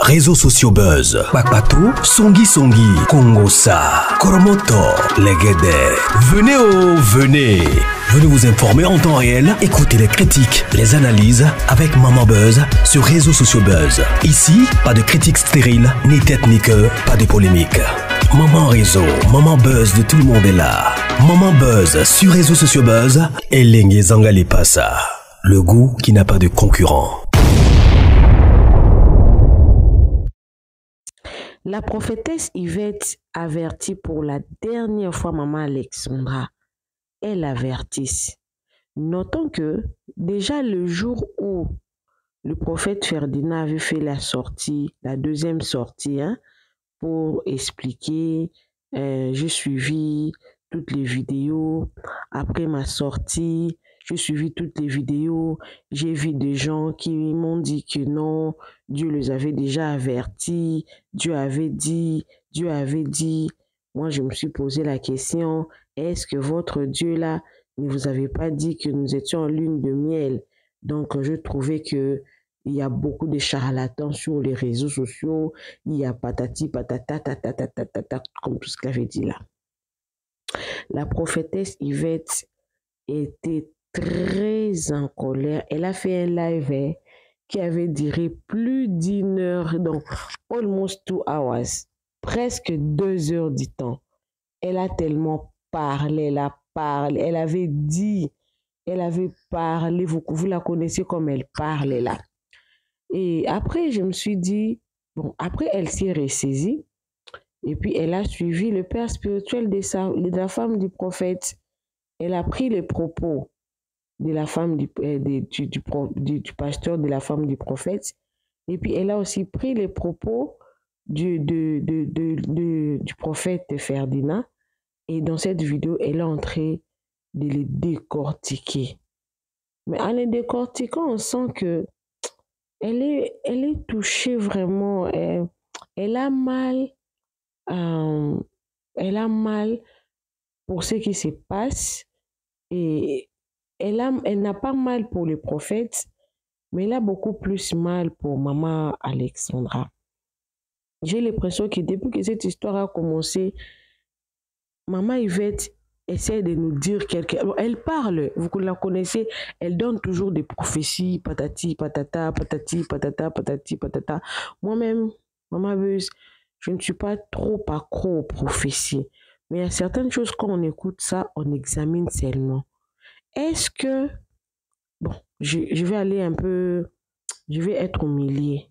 Réseaux sociaux buzz. Bakpato, Songi Songi, Kongosa, Koromoto, Legede. Venez. Venez vous informer en temps réel. Écoutez les critiques, les analyses avec Maman Buzz sur Réseaux sociaux buzz. Ici, pas de critiques stériles, ni tête ni queue, pas de polémique. Maman Réseau, Maman Buzz de tout le monde est là. Maman Buzz sur Réseaux sociaux buzz et Lengue Zangali Passa. Le goût qui n'a pas de concurrent. La prophétesse Yvette avertit pour la dernière fois maman Alexandra. Elle avertit. Notons que déjà le jour où le prophète Ferdinand avait fait la sortie, la deuxième sortie, pour expliquer, j'ai suivi toutes les vidéos. Après ma sortie, j'ai suivi toutes les vidéos. J'ai vu des gens qui m'ont dit que non, Dieu les avait déjà avertis, Dieu avait dit. Moi, je me suis posé la question, est-ce que votre Dieu là ne vous avait pas dit que nous étions en lune de miel? Donc, je trouvais que il y a beaucoup de charlatans sur les réseaux sociaux, il y a patati patata, comme tout ce qu'il avait dit là. La prophétesse Yvette était très en colère. Elle a fait un live qui avait duré plus d'1 heure, donc almost 2 hours, presque 2 heures du temps. Elle a tellement parlé, elle avait parlé, vous la connaissez comme elle parlait là. Et après, je me suis dit, bon, après elle s'est ressaisie, et puis elle a suivi le père spirituel de la femme du prophète. Elle a pris les propos de la femme du pasteur de la femme du prophète. Et puis, elle a aussi pris les propos du prophète Ferdinand. Et dans cette vidéo, elle est en train de les décortiquer. Mais en les décortiquant, on sent que elle est touchée vraiment. Elle a mal pour ce qui se passe. Et elle n'a pas mal pour les prophètes, mais elle a beaucoup plus mal pour maman Alexandra. J'ai l'impression que depuis que cette histoire a commencé, maman Yvette essaie de nous dire elle parle, vous la connaissez, elle donne toujours des prophéties, patati patata, patati patata, patati patata. Moi-même, maman Buzz, je ne suis pas trop accro aux prophéties, mais il y a certaines choses, quand on écoute ça, on examine seulement. Est-ce que, bon, je vais aller un peu, je vais être au milieu.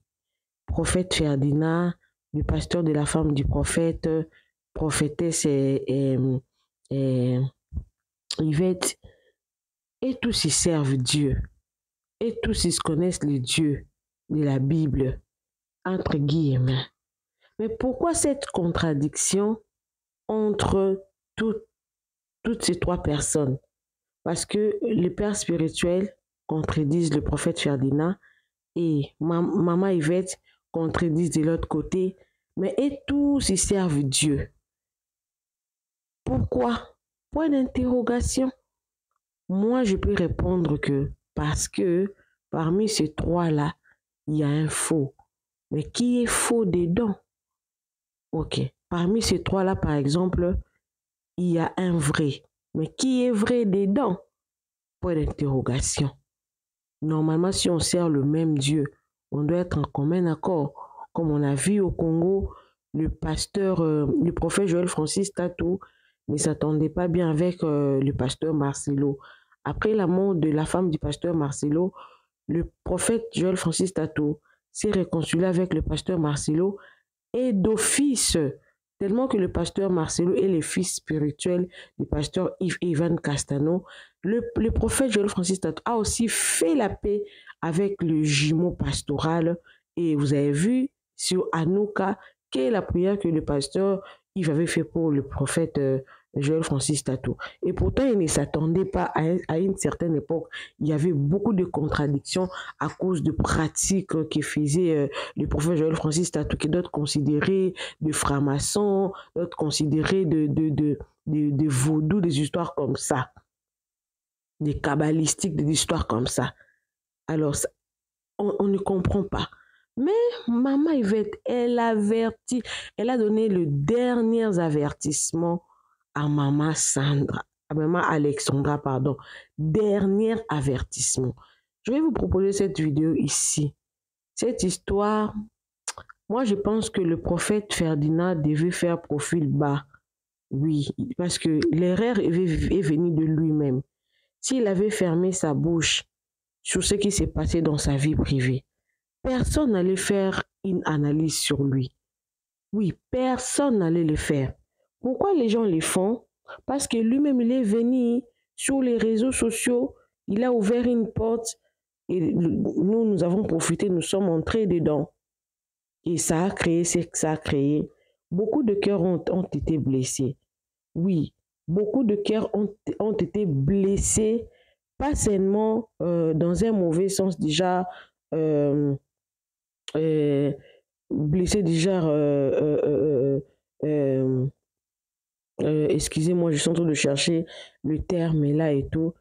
Prophète Ferdinand, le pasteur de la femme du prophète, prophétesse Yvette, et tous ils servent Dieu. Et tous ils connaissent le Dieu de la Bible, entre guillemets. Mais pourquoi cette contradiction entre toutes ces trois personnes? Parce que les pères spirituels contredisent le prophète Ferdinand et maman Yvette contredisent de l'autre côté, mais et tous ils servent Dieu. Pourquoi? Point d'interrogation. Moi, je peux répondre que parce que parmi ces trois-là, il y a un faux. Mais qui est faux dedans? Ok. Parmi ces trois-là, par exemple, il y a un vrai. Mais qui est vrai dedans? Point d'interrogation. Normalement, si on sert le même Dieu, on doit être en commun accord. Comme on a vu au Congo, le prophète Joël Francis Tatou ne s'attendait pas bien avec le pasteur Marcelo. Après la mort de la femme du pasteur Marcelo, le prophète Joël Francis Tatou s'est réconcilié avec le pasteur Marcelo et d'office, tellement que le pasteur Marcelo est le fils spirituel du pasteur Yves Castano, le prophète Joël Francis Tatou a aussi fait la paix avec le jumeau pastoral. Et vous avez vu sur Anouka quelle est la prière que le pasteur Yves avait fait pour le prophète Joël Francis Tatou. Et pourtant, il ne s'attendait pas à une certaine époque. Il y avait beaucoup de contradictions à cause de pratiques que faisait le prophète Joël Francis Tatou, que d'autres considéraient de francs-maçons, d'autres considéraient de vaudou, des histoires comme ça, des kabbalistiques, des histoires comme ça. Alors, on ne comprend pas. Mais maman Yvette, elle avertit, elle a donné le dernier avertissement à maman Sandra, à maman Alexandra, pardon. Dernier avertissement. Je vais vous proposer cette vidéo ici. Cette histoire, moi je pense que le prophète Ferdinand devait faire profil bas. Oui, parce que l'erreur est venue de lui-même. S'il avait fermé sa bouche sur ce qui s'est passé dans sa vie privée, personne n'allait faire une analyse sur lui. Oui, personne n'allait le faire. Pourquoi les gens le font? Parce que lui-même, il est venu sur les réseaux sociaux, il a ouvert une porte et nous avons profité, nous sommes entrés dedans. Et ça a créé ce que ça a créé. Beaucoup de cœurs ont été blessés. Oui, beaucoup de cœurs ont été blessés, pas seulement dans un mauvais sens déjà, euh, euh, blessés déjà, excusez-moi, je suis en train de chercher le terme là et tout.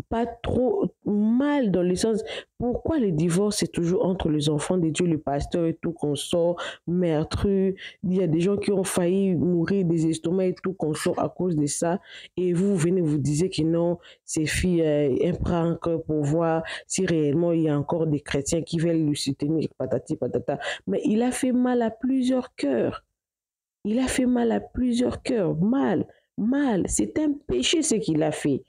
Pas trop mal dans le sens, pourquoi le divorce c'est toujours entre les enfants de Dieu, le pasteur et tout, qu'on sort meurtru, il y a des gens qui ont failli mourir des estomacs et tout, qu'on sort à cause de ça, et vous venez vous disiez que non, ces filles, un prank pour voir si réellement il y a encore des chrétiens qui veulent le soutenir, patati patata, mais il a fait mal à plusieurs cœurs. Il a fait mal à plusieurs cœurs. Mal, mal. C'est un péché ce qu'il a fait.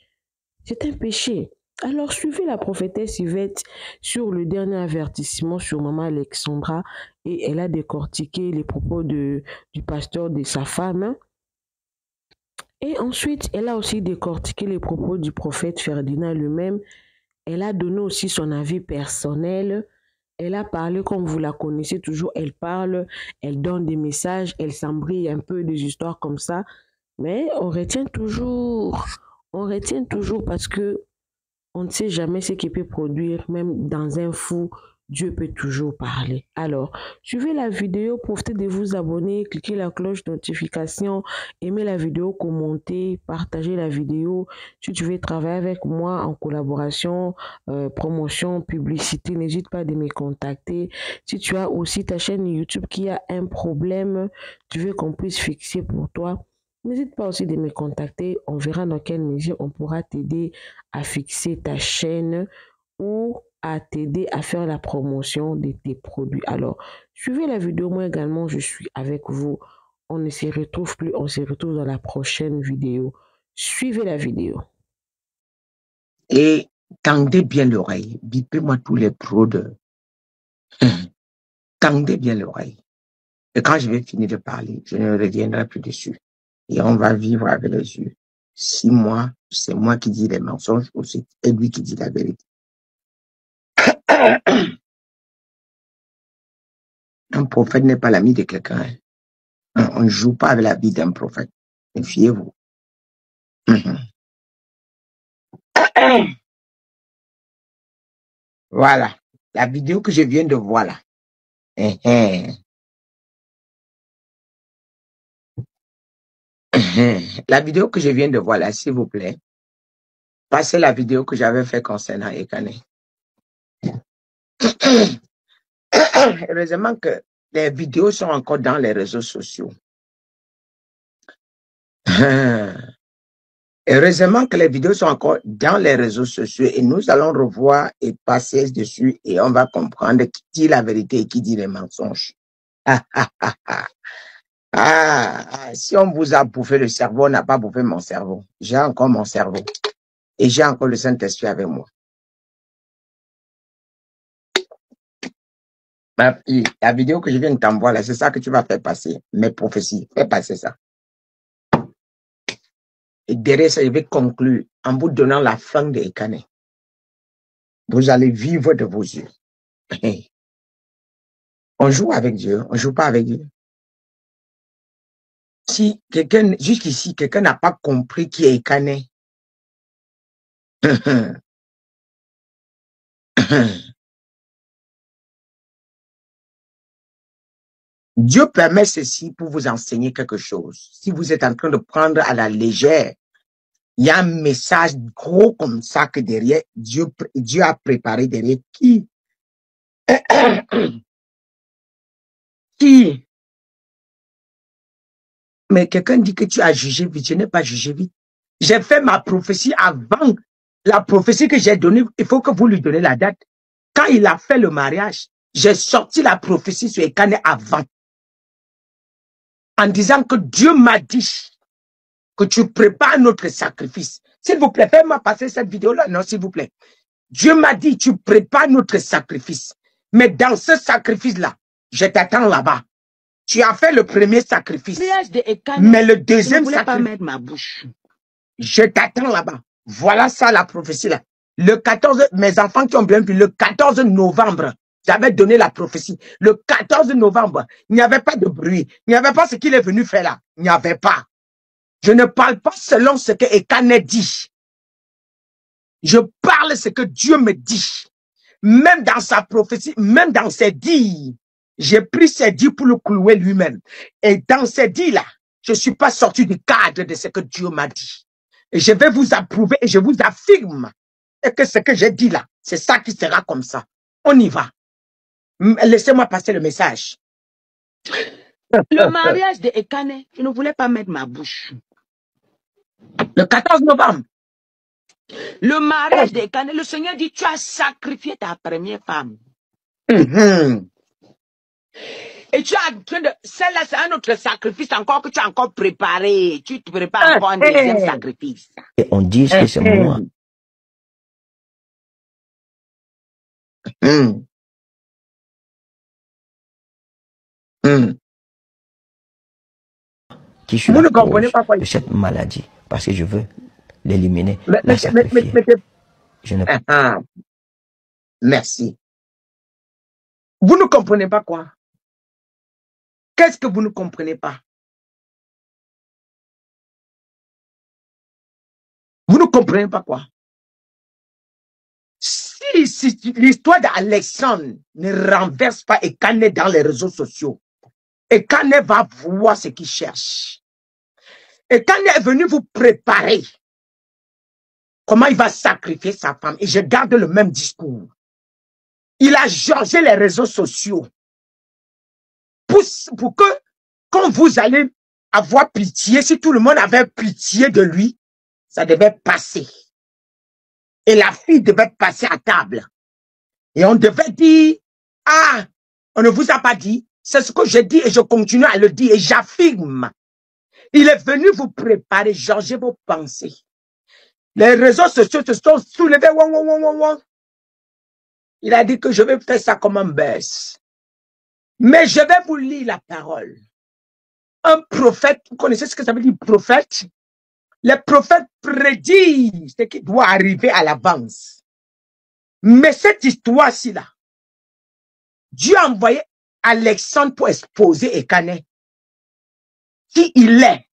C'est un péché. Alors, suivez la prophétesse Yvette sur le dernier avertissement sur maman Alexandra et elle a décortiqué les propos du pasteur de sa femme. Hein. Et ensuite, elle a aussi décortiqué les propos du prophète Ferdinand lui-même. Elle a donné aussi son avis personnel. Elle a parlé comme vous la connaissez toujours. Elle parle, elle donne des messages, elle s'embrille un peu des histoires comme ça. Mais on retient toujours parce que on ne sait jamais ce qui peut produire, même dans un fou, Dieu peut toujours parler. Alors, suivez la vidéo, profitez de vous abonner, cliquez la cloche de notification, aimez la vidéo, commentez, partagez la vidéo. Si tu veux travailler avec moi en collaboration, promotion, publicité, n'hésite pas de me contacter. Si tu as aussi ta chaîne YouTube qui a un problème, tu veux qu'on puisse fixer pour toi, n'hésite pas aussi de me contacter. On verra dans quelle mesure on pourra t'aider à fixer ta chaîne ou à t'aider à faire la promotion de tes produits. Alors, suivez la vidéo. Moi également, je suis avec vous. On ne se retrouve plus. On se retrouve dans la prochaine vidéo. Suivez la vidéo. Et tendez bien l'oreille. Bipez-moi tous les pros de... Tendez bien l'oreille. Et quand je vais finir de parler, je ne reviendrai plus dessus. Et on va vivre avec les yeux. 6 mois, c'est moi qui dis les mensonges aussi, et lui qui dit la vérité. Un prophète n'est pas l'ami de quelqu'un. On ne joue pas avec la vie d'un prophète. Méfiez-vous. Voilà. La vidéo que je viens de voir là. La vidéo que je viens de voir là, s'il vous plaît. Passez la vidéo que j'avais fait concernant Ekane. Heureusement que les vidéos sont encore dans les réseaux sociaux. Heureusement que les vidéos sont encore dans les réseaux sociaux et nous allons revoir et passer dessus et on va comprendre qui dit la vérité et qui dit les mensonges. Si on vous a bouffé le cerveau, on n'a pas bouffé mon cerveau. J'ai encore mon cerveau et j'ai encore le Saint-Esprit avec moi. Ma fille, la vidéo que je viens de t'envoyer là, c'est ça que tu vas faire passer. Mes prophéties, fais passer ça. Et derrière ça, je vais conclure en vous donnant la fin de Ekane. Vous allez vivre de vos yeux. On joue avec Dieu, on joue pas avec Dieu. Si quelqu'un, jusqu'ici, quelqu'un n'a pas compris qui est Ekane, Dieu permet ceci pour vous enseigner quelque chose. Si vous êtes en train de prendre à la légère, il y a un message gros comme ça que derrière, Dieu a préparé derrière qui Qui? Mais quelqu'un dit que tu as jugé vite. Je n'ai pas jugé vite. J'ai fait ma prophétie avant la prophétie que j'ai donnée. Il faut que vous lui donnez la date. Quand il a fait le mariage, j'ai sorti la prophétie sur Ekane avant. En disant que Dieu m'a dit que tu prépares notre sacrifice. S'il vous plaît, faites-moi passer cette vidéo-là. Non, s'il vous plaît. Dieu m'a dit, tu prépares notre sacrifice. Mais dans ce sacrifice-là, je t'attends là-bas. Tu as fait le premier sacrifice. Mais le deuxième sacrifice, pas mettre ma bouche. Je t'attends là-bas. Voilà ça, la prophétie là. Le 14, mes enfants qui ont bien vu, le 14 novembre, j'avais donné la prophétie. Le 14 novembre, il n'y avait pas de bruit. Il n'y avait pas ce qu'il est venu faire là. Il n'y avait pas. Je ne parle pas selon ce que Ekane dit. Je parle ce que Dieu me dit. Même dans sa prophétie, même dans ses dires. J'ai pris ses dires pour le clouer lui-même. Et dans ces dires-là, je ne suis pas sorti du cadre de ce que Dieu m'a dit. Et je vais vous approuver et je vous affirme et que ce que j'ai dit là, c'est ça qui sera comme ça. On y va. Laissez-moi passer le message. Le mariage de Ekane, je ne voulais pas mettre ma bouche. Le 14 novembre. Le mariage de Ekane, le Seigneur dit, tu as sacrifié ta première femme. Et tu as en train de... Celle-là, c'est un autre sacrifice encore que tu as encore préparé. Tu te prépares encore un deuxième sacrifice. Et on dit que c'est moi. Qui suis la cause de cette maladie. Parce que je veux l'éliminer, la sacrifier. Je ne... Merci. Vous ne comprenez pas quoi? Qu'est-ce que vous ne comprenez pas? Vous ne comprenez pas quoi? Si l'histoire d'Alexandre ne renverse pas Ekane dans les réseaux sociaux, Ekane va voir ce qu'il cherche. Ekane est venu vous préparer comment il va sacrifier sa femme. Et je garde le même discours. Il a changé les réseaux sociaux pour que quand vous allez avoir pitié, si tout le monde avait pitié de lui, ça devait passer. Et la fille devait passer à table. Et on devait dire, ah, on ne vous a pas dit. C'est ce que je dis et je continue à le dire et j'affirme. Il est venu vous préparer, changer vos pensées. Les réseaux sociaux se sont soulevés. Il a dit que je vais faire ça comme un baisse. Mais je vais vous lire la parole. Un prophète, vous connaissez ce que ça veut dire prophète? Les prophètes prédisent ce qui doit arriver à l'avance. Mais cette histoire-ci là, Dieu a envoyé Alexandre pour exposer Ekane. Qui il est,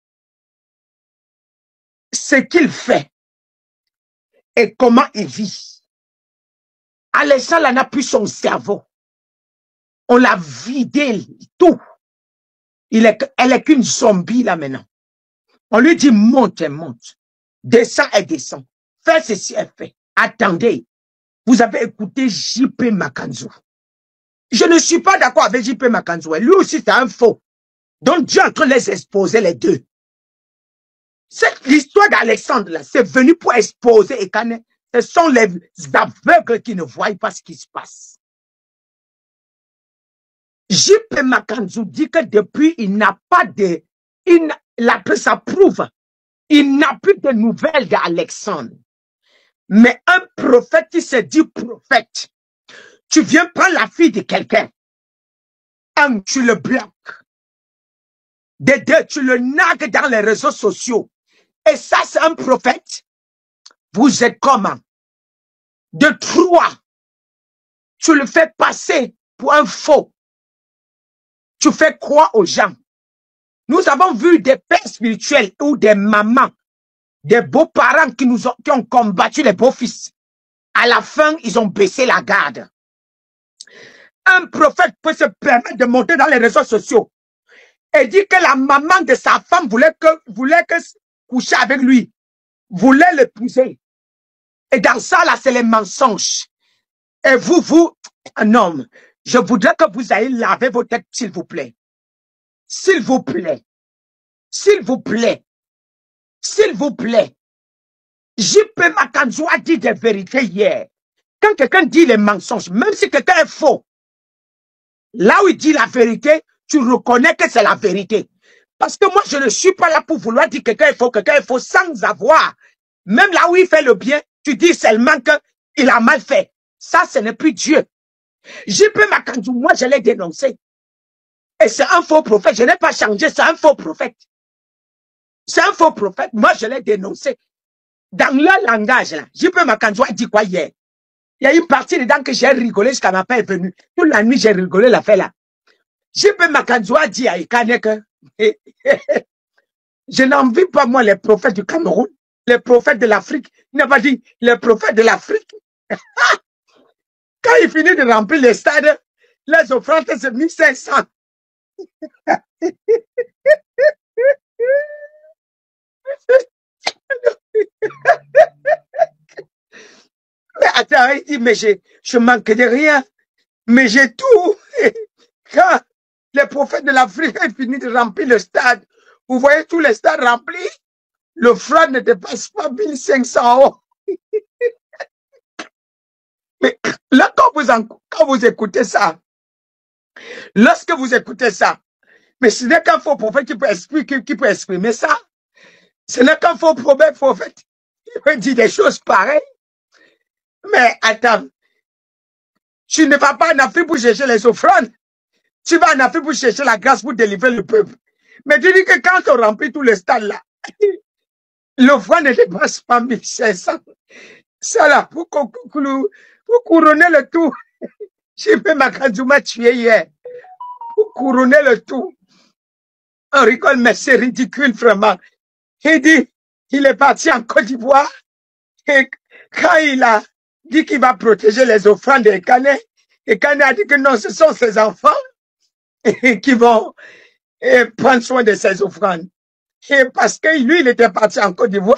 ce qu'il fait et comment il vit. Alexandre n'a plus son cerveau. On l'a vidé tout. Elle est qu'une zombie là maintenant. On lui dit monte et monte. Descends et descends. Fais ceci et fais. Attendez. Vous avez écouté J.P. Makanzou. Je ne suis pas d'accord avec J.P. Makanzou. Lui aussi c'est un faux. Donc Dieu est en train de les exposer les deux. L'histoire d'Alexandre là, c'est venu pour exposer Ekane. Ce sont les aveugles qui ne voient pas ce qui se passe. J.P. Makanzou dit que depuis, il n'a pas de... ça prouve. Il n'a plus de nouvelles d'Alexandre. Mais un prophète qui se dit prophète, tu viens prendre la fille de quelqu'un. Un, tu le bloques. De deux, tu le nagues dans les réseaux sociaux. Et ça, c'est un prophète. Vous êtes comment? De trois, tu le fais passer pour un faux. Tu fais croire aux gens. Nous avons vu des pères spirituels ou des mamans, des beaux-parents qui ont combattu les beaux-fils. À la fin, ils ont baissé la garde. Un prophète peut se permettre de monter dans les réseaux sociaux et dire que la maman de sa femme voulait que coucher avec lui, voulait l'épouser. Et dans ça, là, c'est les mensonges. Et vous, non, je voudrais que vous ayez lavé vos têtes, s'il vous plaît. S'il vous plaît. S'il vous plaît. S'il vous plaît. JP Makanzou a dit des vérités hier. Quand quelqu'un dit les mensonges, même si quelqu'un est faux, là où il dit la vérité, tu reconnais que c'est la vérité. Parce que moi, je ne suis pas là pour vouloir dire que quelqu'un est faux sans avoir. Même là où il fait le bien, tu dis seulement qu'il a mal fait. Ça, ce n'est plus Dieu. JP Makanzou, moi, je l'ai dénoncé. Et c'est un faux prophète. Je n'ai pas changé, c'est un faux prophète. C'est un faux prophète. Moi, je l'ai dénoncé. Dans leur langage, là, JP Makanzou a dit quoi hier? Il y a une partie dedans que j'ai rigolé jusqu'à ma paix est venue. Toute la nuit, j'ai rigolé l'affaire là. JP Makanzou a dit à Ikane que je n'envie pas, moi, les prophètes du Cameroun, les prophètes de l'Afrique. Il n'a pas dit les prophètes de l'Afrique. Quand il finit de remplir les stades, les offrandes, c'est 1500. Mais attends, il dit, mais je manque de rien, mais j'ai tout. Quand les prophètes de l'Afrique ont fini de remplir le stade, vous voyez tous les stades remplis, l'offrande ne dépasse pas 1500 euros. Mais là, quand vous écoutez ça, lorsque vous écoutez ça, mais ce n'est qu'un faux prophète qui peut exprimer ça. Ce n'est qu'un faux prophète qui peut dire des choses pareilles. Mais attends, tu ne vas pas en Afrique pour chercher les offrandes. Tu vas en Afrique pour chercher la grâce pour délivrer le peuple. Mais tu dis que quand on remplit tous les stades là, l'offrande ne dépasse pas 1500. Ça là, pour couronner le tout. JP Makanzou m'a tué hier. Pour couronner le tout. On rigole, mais c'est ridicule vraiment. Il dit, il est parti en Côte d'Ivoire. Et quand il a dit qu'il va protéger les offrandes de Ekane, Ekane a dit que non, ce sont ses enfants qui vont prendre soin de ses offrandes. Et parce que lui, il était parti en Côte d'Ivoire,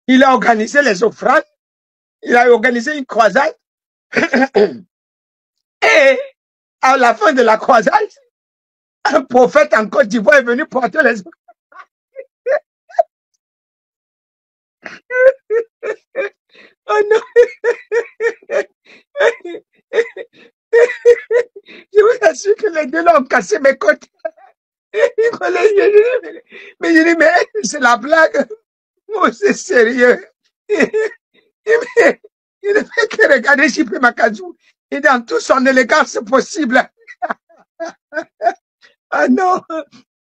il a organisé les offrandes, il a organisé une croisade. Et à la fin de la croisade, un prophète en Côte d'Ivoire est venu porter les offrandes. Oh non! Je vous assure que les deux là ont cassé mes côtes. Mais je dis, mais c'est la blague. Moi, c'est sérieux. Il ne fait que regarder JP Makanzou. Et dans toute son élégance possible. Ah non!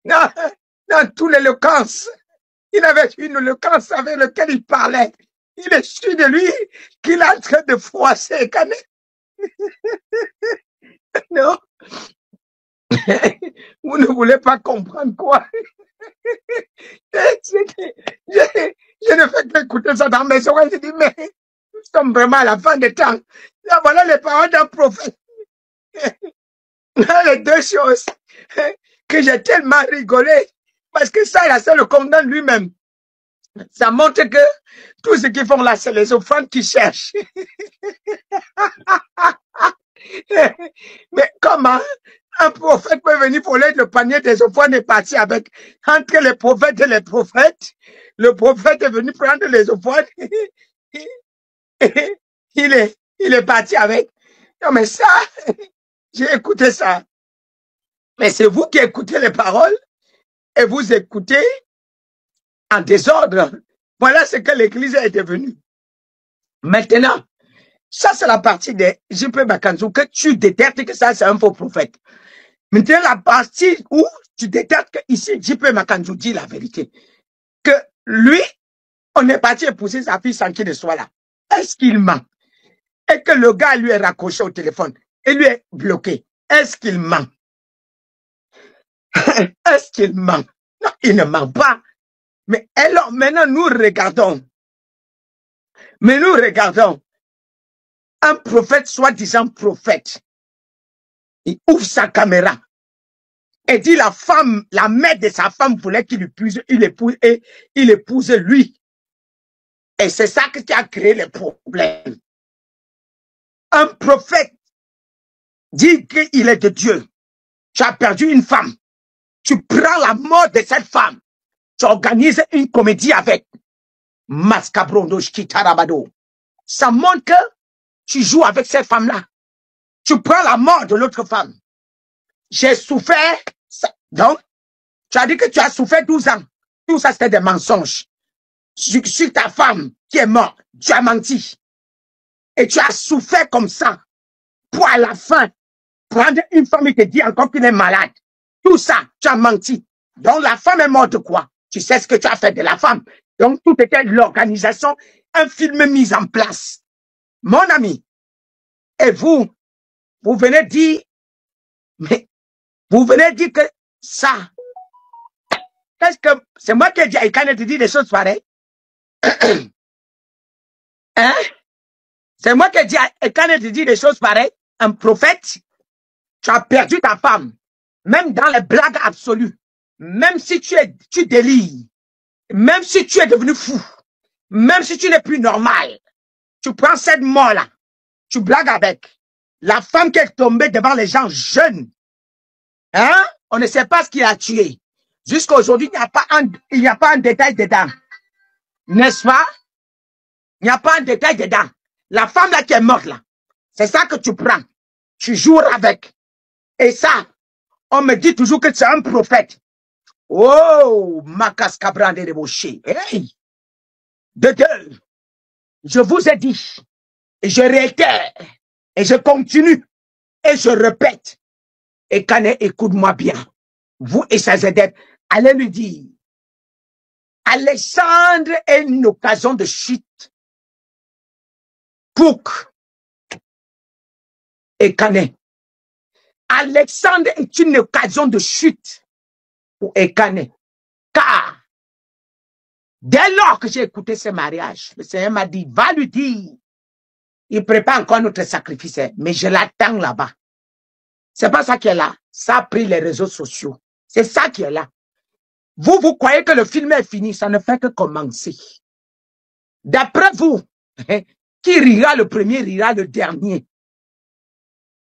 Dans toute l'éloquence. Il avait une éloquence avec laquelle il parlait. Il est sûr de lui qu'il est en train de froisser Ekane. Non. Vous ne voulez pas comprendre quoi. Je ne fais qu'écouter ça dans mes oreilles. Je dis, mais nous sommes vraiment à la fin des temps. Là, voilà les paroles d'un prophète. Les deux choses que j'ai tellement rigolé. Parce que ça, là, ça le condamne lui-même. Ça montre que tout ce qu'ils font là, c'est les offrandes qu'ils cherchent. Mais comment un prophète peut venir voler le panier des offrandes et partir avec entre les prophètes et les prophètes? Le prophète est venu prendre les offrandes. Il est parti avec. Non, mais ça, j'ai écouté ça. Mais c'est vous qui écoutez les paroles et vous écoutez en désordre. Voilà ce que l'Église est devenue. Maintenant, ça c'est la partie de JP Makanzou que tu détectes que ça c'est un faux prophète. Maintenant, la partie où tu détectes que ici JP Makanzou dit la vérité. Que lui, on est parti épouser sa fille sans qu'il ne soit là. Est-ce qu'il ment? Et que le gars lui est raccroché au téléphone et lui est bloqué. Est-ce qu'il ment? Est-ce qu'il ment? Non, il ne ment pas. Mais alors, maintenant, nous regardons. Mais nous regardons. Un prophète, soi-disant prophète. Il ouvre sa caméra. Et dit la femme, la mère de sa femme voulait qu'il épouse, il épouse lui. Et c'est ça qui a créé les problèmes. Un prophète dit qu'il est de Dieu. Tu as perdu une femme. Tu prends la mort de cette femme. Tu organises une comédie avec. Mascabrondo Shkitarabado. Ça montre que tu joues avec cette femme-là. Tu prends la mort de l'autre femme. J'ai souffert. Donc, tu as dit que tu as souffert 12 ans. Tout ça, c'était des mensonges. Sur ta femme qui est morte, tu as menti. Et tu as souffert comme ça. Pour à la fin, prendre une femme et te dire encore qu'il est malade. Tout ça, tu as menti. Donc, la femme est morte de quoi? Tu sais ce que tu as fait de la femme. Donc, tout était l'organisation, un film mis en place. Mon ami, et vous venez dire, mais vous venez dire que ça, qu'est-ce que, c'est moi qui ai dit à Ekane de dire des choses pareilles? Hein? C'est moi qui ai dit à Ekane de dire des choses pareilles? Un prophète? Tu as perdu ta femme. Même dans les blagues absolues. Même si tu délires. Même si tu es devenu fou. Même si tu n'es plus normal. Tu prends cette mort-là. Tu blagues avec. La femme qui est tombée devant les gens jeunes. Hein? On ne sait pas ce qui a tué. Jusqu'à aujourd'hui, il n'y a pas un détail dedans. N'est-ce pas? Il n'y a pas un détail dedans. La femme là qui est morte là. C'est ça que tu prends. Tu joues avec. Et ça, on me dit toujours que c'est un prophète. Oh, Makas Cabrande de Boucher. Hey! De deux, je vous ai dit, et je réitère, et je continue, et je répète. Et Kane, écoute-moi bien. Vous et sa ZF, allez lui dire, Alexandre est une occasion de chute pour Ekane. Alexandre est une occasion de chute pour Ekane. Car, dès lors que j'ai écouté ce mariage, le Seigneur m'a dit, va lui dire, il prépare encore notre sacrifice, mais je l'attends là-bas. C'est pas ça qui est là. Ça a pris les réseaux sociaux. C'est ça qui est là. Vous croyez que le film est fini, ça ne fait que commencer. D'après vous, qui rira le premier, rira le dernier.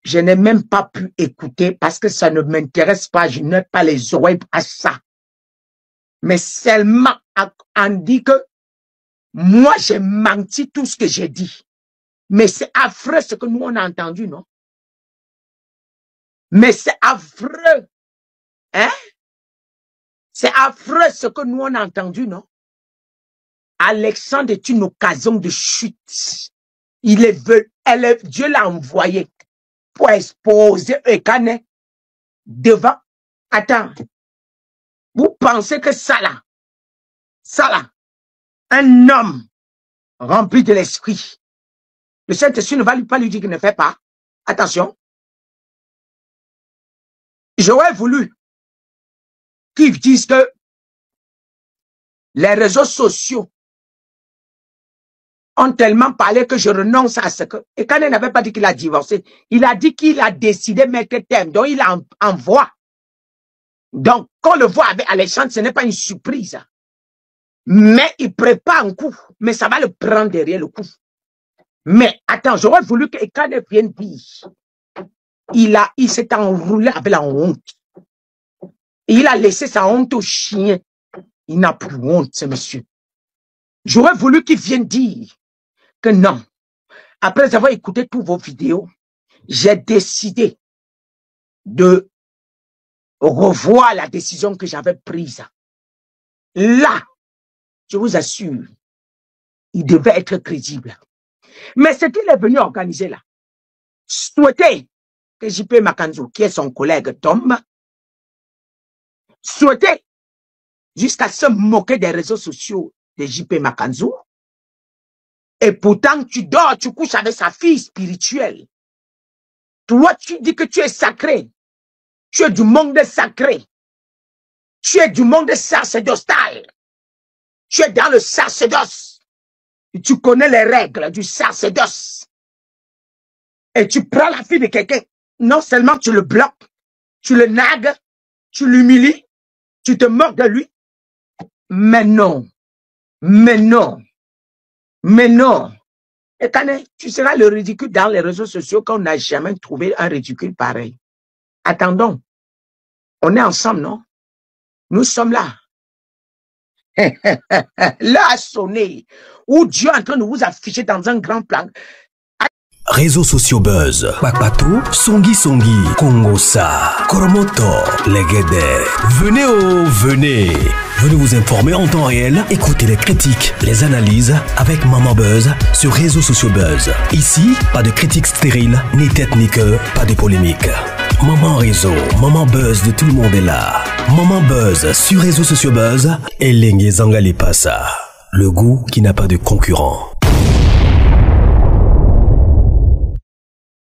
Je n'ai même pas pu écouter parce que ça ne m'intéresse pas. Je n'ai pas les oreilles à ça. Mais seulement, on dit que moi, j'ai menti tout ce que j'ai dit. Mais c'est affreux ce que nous, on a entendu, non? Mais c'est affreux. Hein? C'est affreux ce que nous, on a entendu, non? Alexandre est une occasion de chute. Dieu l'a envoyé pour exposer Ekane devant. Attends. Vous pensez que ça là, un homme rempli de l'esprit, le Saint-Esprit ne va pas lui dire qu'il ne fait pas. Attention. J'aurais voulu qu'ils disent que les réseaux sociaux ont tellement parlé que je renonce à ce que... Ekane n'avait pas dit qu'il a divorcé. Il a dit qu'il a décidé de mettre terme. Donc, il envoie. Donc, quand on le voit avec Alexandre, ce n'est pas une surprise. Mais il prépare un coup. Mais ça va le prendre derrière le coup. Mais attends, j'aurais voulu que Ekane vienne dire. Il s'est enroulé avec la honte. Et il a laissé sa honte au chien. Il n'a plus honte, ce monsieur. J'aurais voulu qu'il vienne dire que non. Après avoir écouté toutes vos vidéos, j'ai décidé de revoir la décision que j'avais prise. Là, je vous assure, il devait être crédible. Mais ce qu'il est venu organiser là, souhaiter que JP Makanzou, qui est son collègue, tombe, souhaiter jusqu'à se moquer des réseaux sociaux de JP Makanzou, et pourtant tu dors, tu couches avec sa fille spirituelle. Toi, tu dis que tu es sacré. Tu es du monde sacré. Tu es du monde sacerdotal. Tu es dans le sacerdoce. Et tu connais les règles du sacerdoce. Et tu prends la fille de quelqu'un. Non seulement tu le bloques, tu le nagues, tu l'humilies, tu te moques de lui. Mais non. Mais non. Mais non. Et Kane, tu seras le ridicule dans les réseaux sociaux qu'on n'a jamais trouvé un ridicule pareil. Attendons. On est ensemble, non? Nous sommes là. Là a sonné. Où Dieu est en train de vous afficher dans un grand plan. Réseaux sociaux buzz. Bakpato, Songi, Kongosa, Koromoto, Legede. Venez venez. Venez vous informer en temps réel. Écoutez les critiques, les analyses avec Maman Buzz sur Réseaux sociaux buzz. Ici, pas de critiques stériles, ni tête ni queue, pas de polémique. Maman Réseau, Maman Buzz de tout le monde est là. Maman Buzz sur Réseaux sociaux buzz et Lengue Zangali Passa. Le goût qui n'a pas de concurrent.